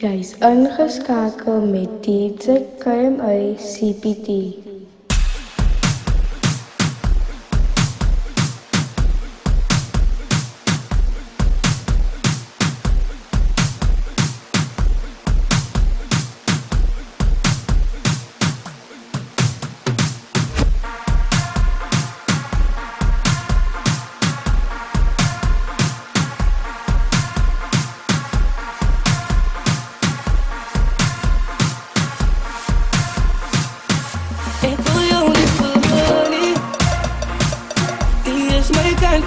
Jy's ingeskakel met DJ KMA CPT.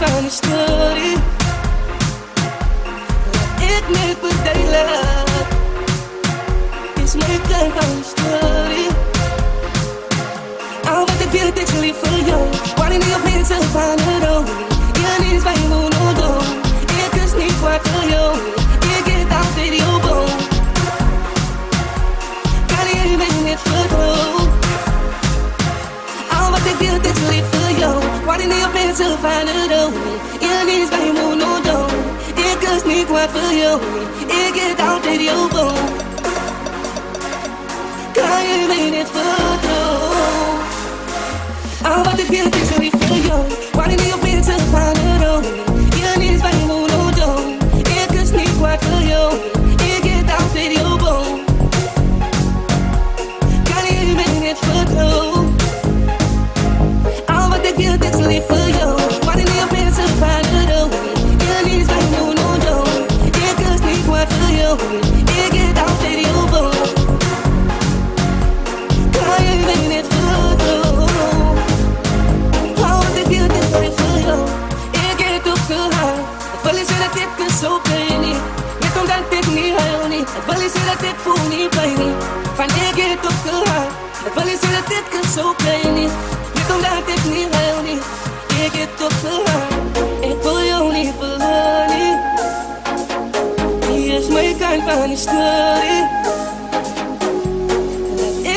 Van de story. Ik net verdelen. Is mijn kant van de story. Al wat ik wil, ik zal lief voor jou. Wanneer niet op mensen van de rood. Je niet bij je monodoom. Ik is niet kwaad voor jou. Ik get altijd jouw boom. Kan je mij niet vertrouwen? Al wat ik wil, ik zal lief voor jou. Wanneer niet op mensen van de rood. Je niet bij je monodoom. Ik is niet kwaad voor jou. Ik get altijd jouw boom. Kan je mij niet vertrouwen? Al wat ik wil, ik zal lief voor jou. Wanneer niet op mensen van de rood. Je niet bij je monodoom. Ik is niet kwaad voor jou. Ik get altijd jouw boom. Kan je mij niet vertrouwen? Al wat ik wil, ik zal lief voor jou. Wanneer niet op mensen van de rood. Je niet bij je monodoom. Ik is niet kwaad voor jou. Ik get altijd jouw boom. Kan je mij niet vertrouwen? Al wat ik wil, ik zal lief voor jou. Ik get opgehaald. Het wil je zeggen dat ik het zo kan niet. Net omdat ik niet huil niet. Het wil je zeggen dat ik voel niet pijn niet. Van ik get opgehaald. Het wil je zeggen dat ik het zo kan niet. Net omdat ik niet huil niet. Ik get opgehaald. Ik wil jou niet verloren. Hier is mijn kant van de story.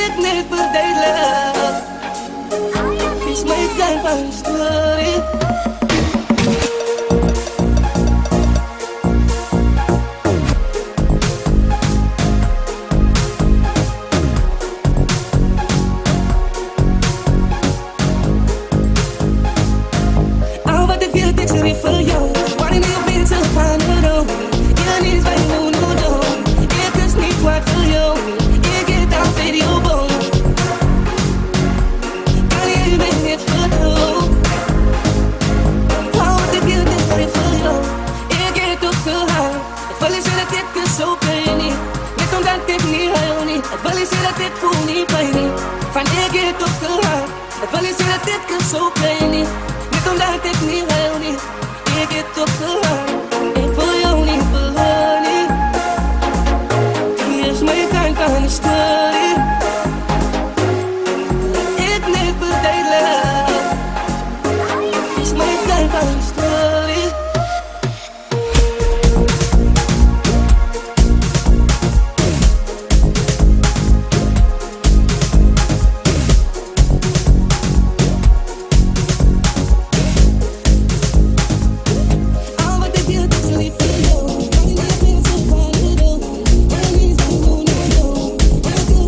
Ik net verdelen. Is mijn kant van de story. Al wat ik wil, ik zal lief voor jou. Wanneer niet op mensen van de rood. Je niet bij je monodoom. Ik is niet kwaad voor jou. Ik get altijd jouw boom. Kan je mij niet vertrouwen? Al wat ik wil, ik zal lief voor jou. Ik get opgehaald. Het wil je zeggen dat ik het zo kan niet. Net omdat ik niet huil niet. Het wil je zeggen dat ik voel niet pijn niet. Van ik get opgehaald. Het wil je zeggen dat ik het zo kan niet. Net omdat ik niet huil niet. Ik get opgehaald. Ik wil jou niet verloren. Hier is mijn kant van de story. Ik niet verdelen. Is mijn kant van de story. Al wat ik wil, ik zal lief voor jou. Wanneer niet op mensen van de rood. Je niet bij je monodoom. Ik is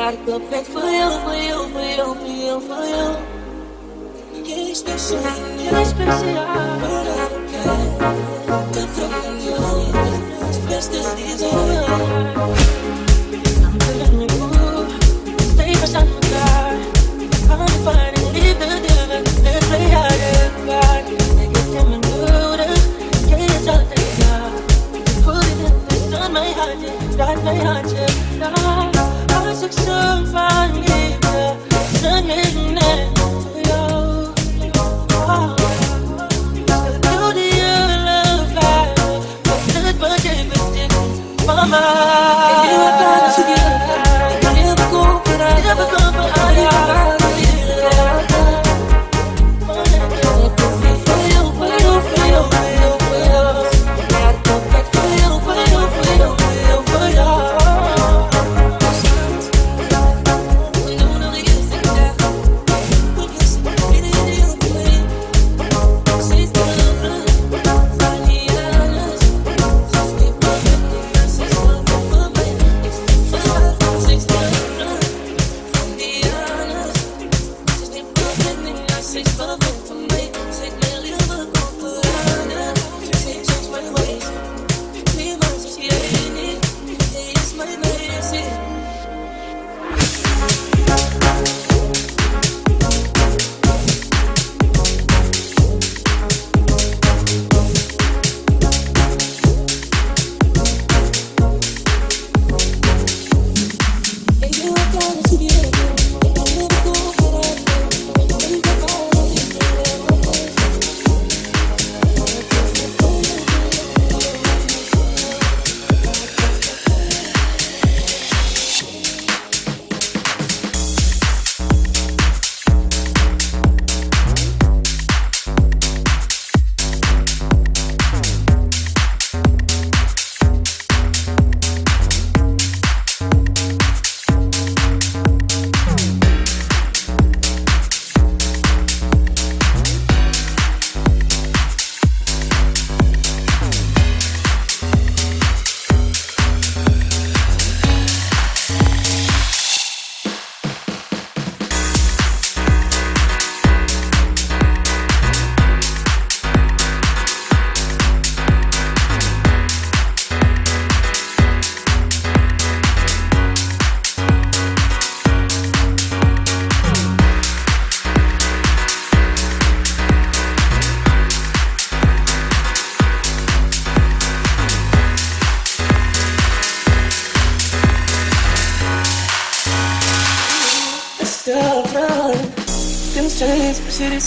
Criar perfect for you, for you, for you, for you, for you. Que especial, que especial. Te troco I'm telling you, stay for some time. I'm finding it the different. Let's play hard and back. Take it to my noodles. Can't tell the guy. Put it in this on my heart. Got my heart. I'm so fine. Sun hitting it. Mama, you are proud to get I never go, but I never come, but I never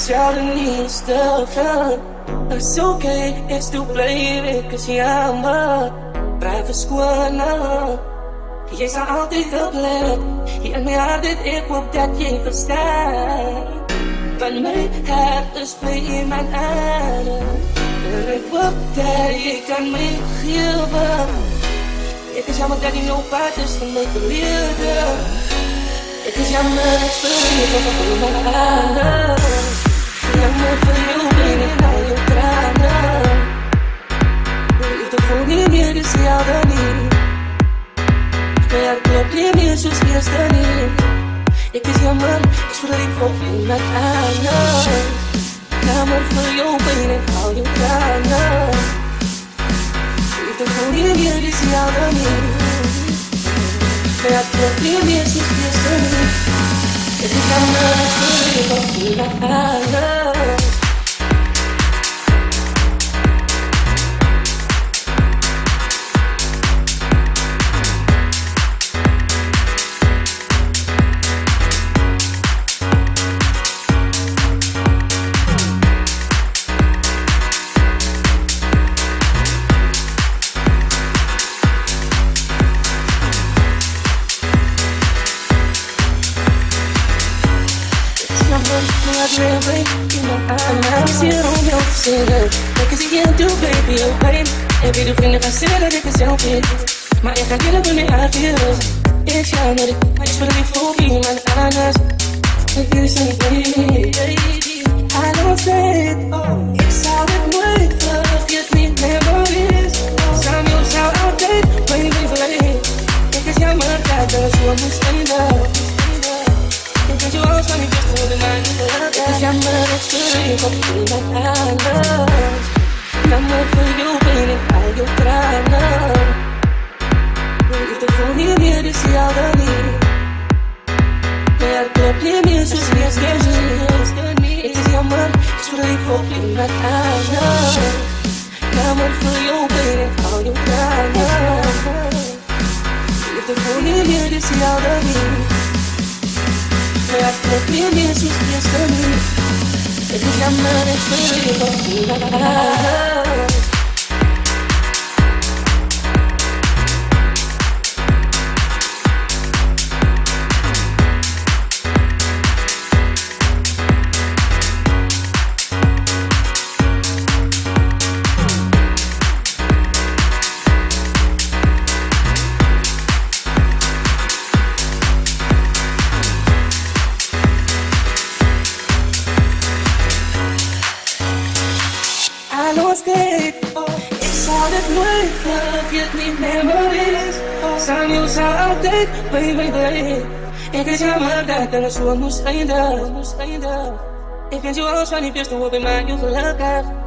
It's all in me stuff, it's okay, it's to blame it, cause jammer. Blijf squannen. Jij zou altijd oplet. Je en mij altijd, ik hoop dat je verstaat. Van mijn hart is bij iemand adem. En ik hoop dat je kan mij geven. Het is jammer dat je no part is van mij verleden. Het is jammer, ik speel je van mijn adem. Jammer voor jou, ben ik al je tranen. Liefde voel niet meer, dus jou dan niet. Maar klopt niet meer zoals eerst dan niet. Ik is jammer, ik verliefd op iemand anders. Jammer voor jou, ben ik al je tranen. Liefde voel niet meer, dus jou dan niet. Maar klopt niet meer zoals eerst dan niet. Ik is jammer, ik verliefd op iemand anders. Wat is hier aan toe, baby, oh babe. En wie de vrienden gaan zeggen dat ik er zelf weet. Maar ik ga killen bij mij uit virus. Ik ga naar de maar is verliefd op iemand anders. Ik wil ze niet, baby. I don't say it, oh. Ik zou het nooit vergeet niet, never is. Samuel zou altijd, baby, verleid. Ik is jammer dat dat zo moest eindigen. Ik weet je alles van die beste hoe de mij niet lukt. Het is jammer dat ze je op iemand anders. Jammer voor jou ben ik al jouw tranen. Liefde voel niet meer, dus jou dan niet. Maar het klopt niet meer zoals eerst niet. Het is jammer, ik schrijf op iemand anders. Jammer voor jou ben ik al jouw tranen. Liefde voel niet meer, dus jou dan niet. Maar het klopt niet meer zoals eerst niet. Het is jammer, ik schrijf op iemand anders. Samen zou altijd bij mij blijven. Ik is jammer dat alles zo moest eindigen. Ik vind je alles van die beste hoe bij mij je gelukkig.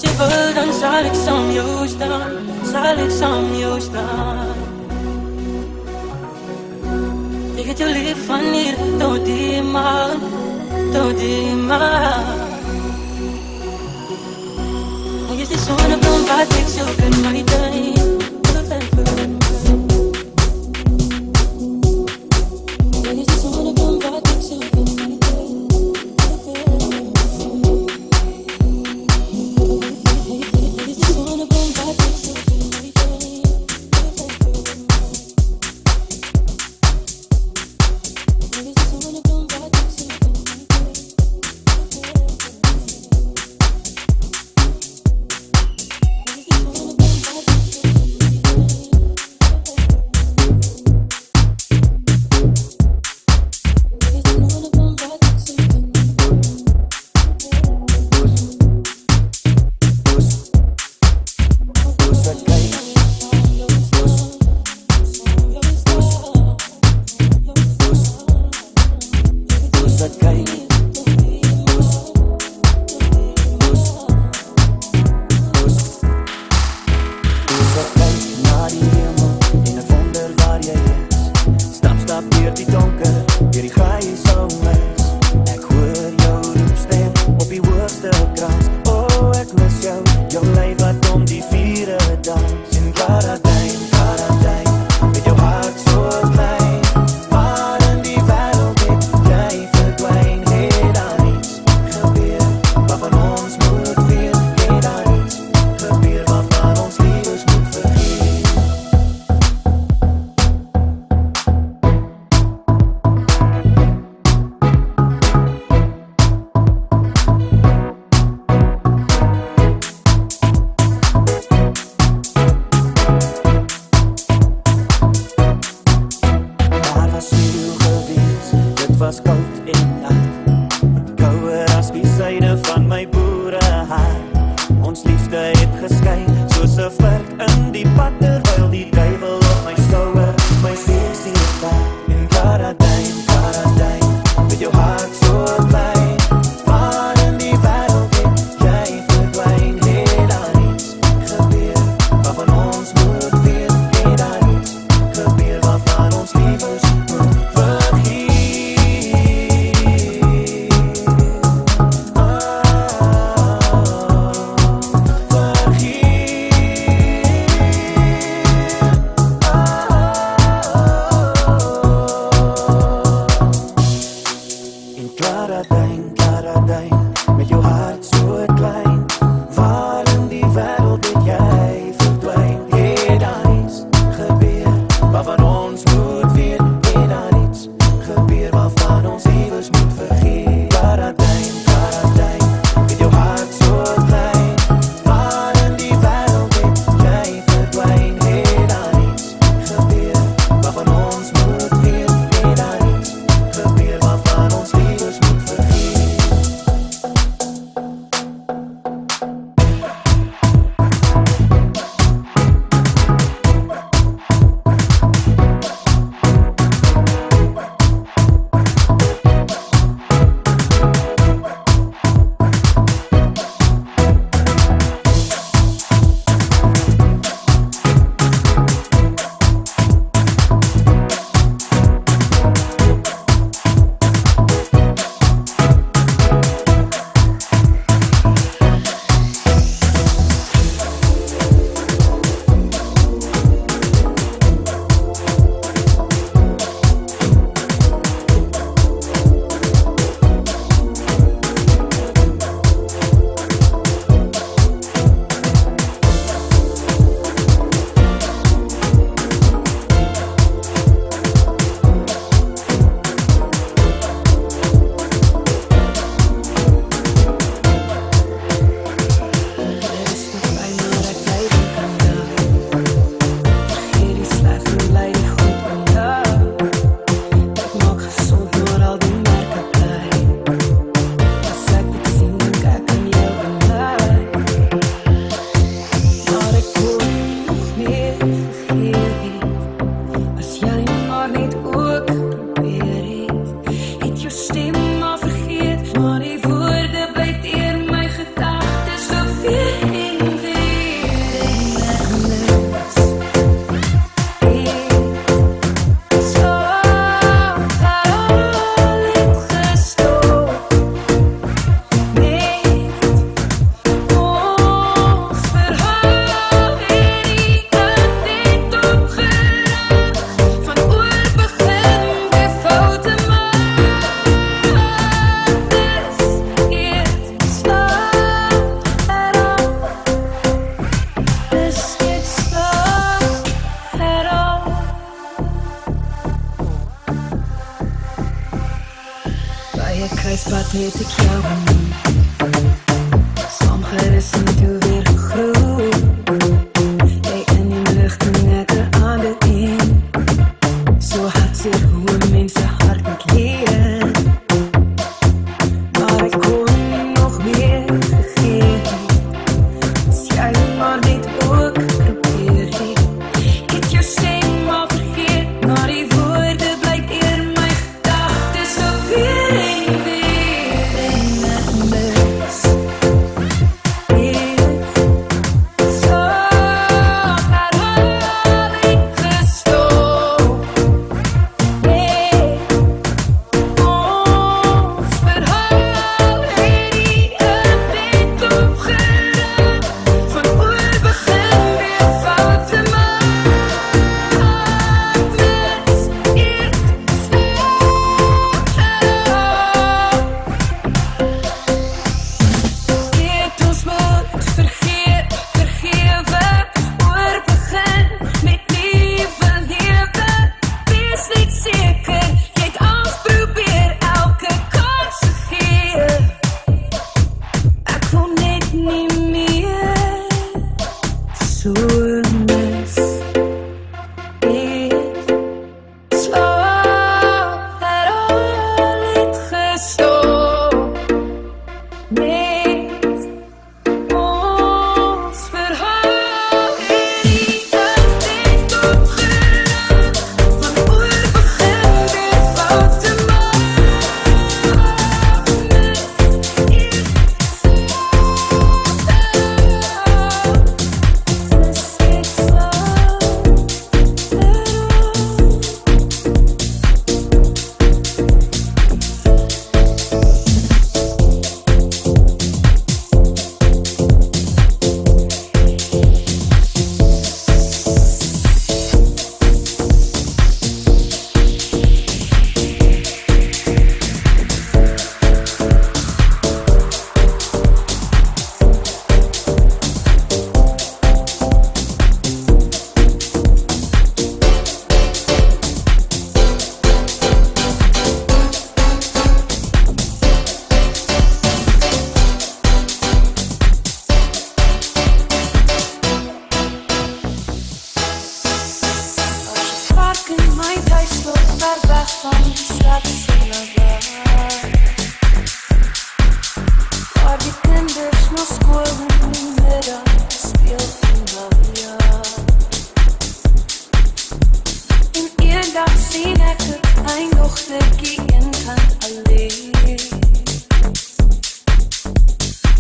As jy wil, dan sal ek saam jou staan, sal ek saam jou staan. Ek het jou lief van hier tot die maan, tot die maan. Ek is die sonneblom wat ek soek in my tuin. het ek jou benoem. Saam geris en toe weer gegroei. Jy in die lucht en ek aan dit een. So hartseer hoe mense hart moet leer. Maar ek kon nie nog meer vergeet. As jy maar net ook probeer het. Ek het jou stem al vergeet, maar die woorde blyk eer my gedagtes ook weer en weer en ek mis. So herhaal ek gestoor. Nee, ons verhaal het nie een net opgeruimd. Van voor begin weer fout te maak. Mis ek so Weet ons moet vergeet, vergewe, oorbegin met nuwe lewe. Wees net seker, jy het alles probeer, elke kans gegee. Ek wil net nie meer so mis. Dit slaap herhaal het gestop. Net ons verhaal het nie een net opgeruimd. Van voor begin weer fout te maak. Mis ek so Mis ek so Park in my huis tot ver weg van die stad se lawaai. Waar die kinders na skool in die middag speel vandag. En eendag sien ek 'n klein dogtertjie eenkant alleen.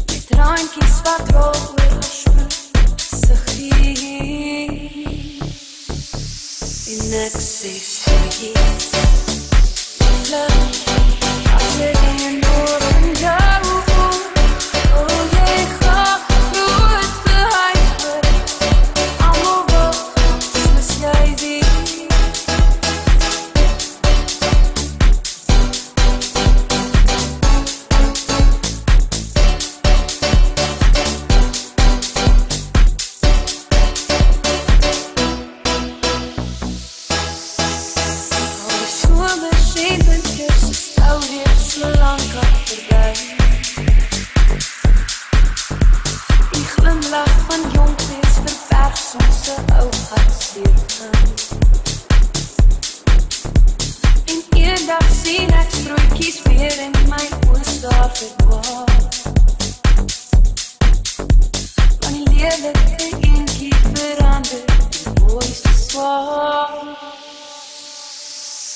Met traantjies wat rol oor haar siggie. En ek sê sorry, love, as jy in oor en jou. Oh, jy graag groot geheim vir almal wil soos jy weet.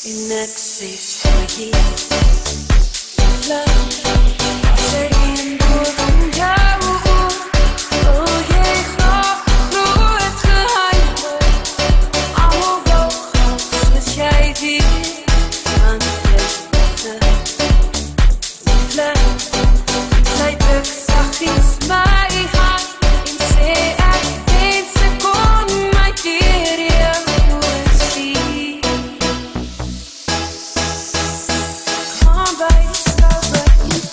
En ek sê sorry, love, as jy in oor van jou. Oh, jy graag groot geheim vir almal wil gaan soos jy weet. Want jy love, sy druk saggies my hand en sê ek wens ek kon my deur jou sien. Come by the stove,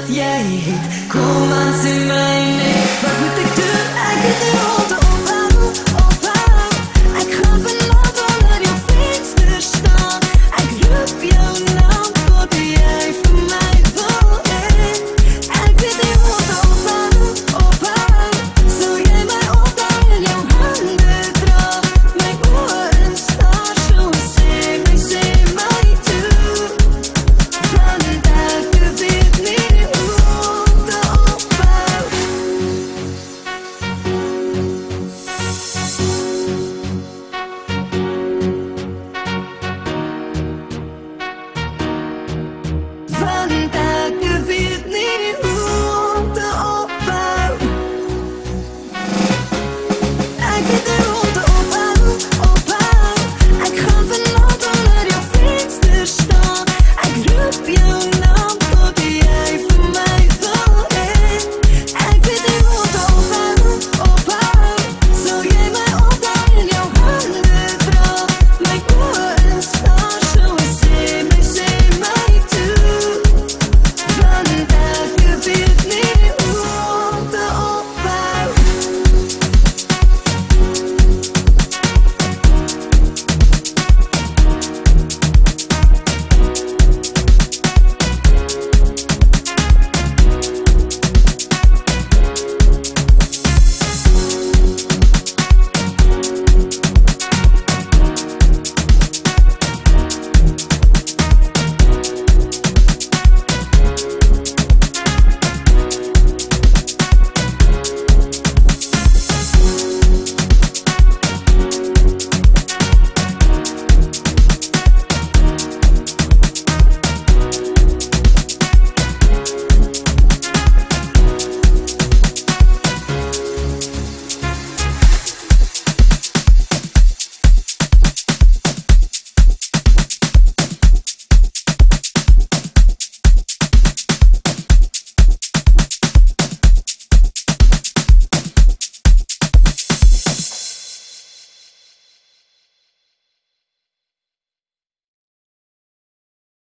dat jij heet. Kom aan, zie mijn